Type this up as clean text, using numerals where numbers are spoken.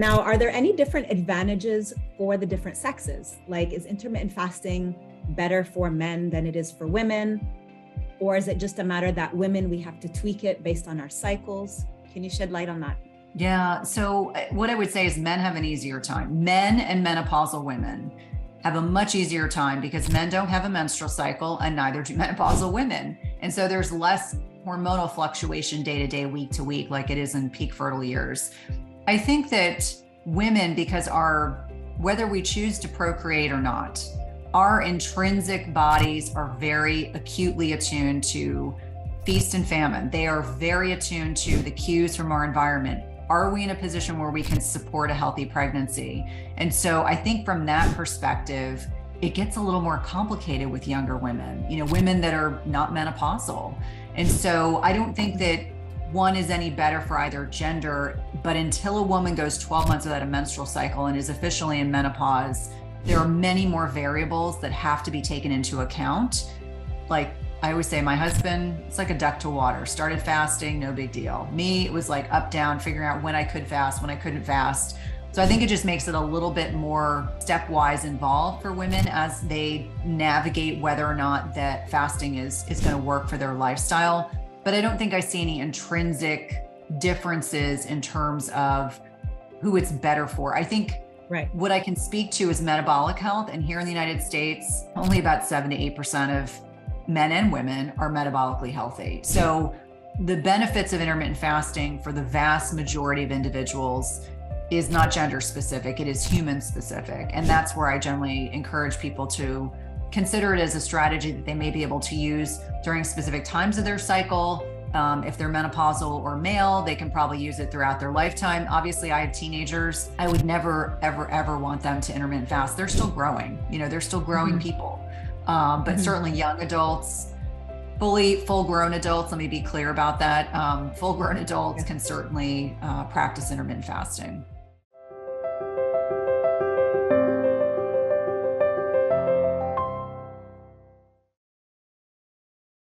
Now, are there any different advantages for the different sexes? Like, is intermittent fasting better for men than it is for women? Or is it just a matter that women, we have to tweak it based on our cycles? Can you shed light on that? Yeah. So what I would say is men have an easier time. Men and menopausal women have a much easier time because men don't have a menstrual cycle and neither do menopausal women. And so there's less hormonal fluctuation day to day, week to week, like it is in peak fertile years. I think that women, because whether we choose to procreate or not, our intrinsic bodies are very acutely attuned to feast and famine. They are very attuned to the cues from our environment. Are we in a position where we can support a healthy pregnancy? And so I think from that perspective, it gets a little more complicated with younger women, women that are not menopausal. And so I don't think that one is any better for either gender, but until a woman goes 12 months without a menstrual cycle and is officially in menopause, there are many more variables that have to be taken into account. Like I always say, my husband, it's like a duck to water. Started fasting, no big deal. Me, it was like up, down, figuring out when I could fast, when I couldn't fast. So I think it just makes it a little bit more stepwise involved for women as they navigate whether or not that fasting is going to work for their lifestyle. But I don't think I see any intrinsic differences in terms of who it's better for. I think what I can speak to is metabolic health. And here in the United States, only about 7 to 8% of men and women are metabolically healthy. So the benefits of intermittent fasting for the vast majority of individuals is not gender specific, it is human specific. And that's where I generally encourage people to consider it as a strategy that they may be able to use during specific times of their cycle. If they're menopausal or male, they can probably use it throughout their lifetime. Obviously, I have teenagers. I would never, ever, ever want them to intermittent fast. They're still growing, they're still growing people. But certainly young adults, full-grown adults, let me be clear about that. Full-grown adults can certainly practice intermittent fasting.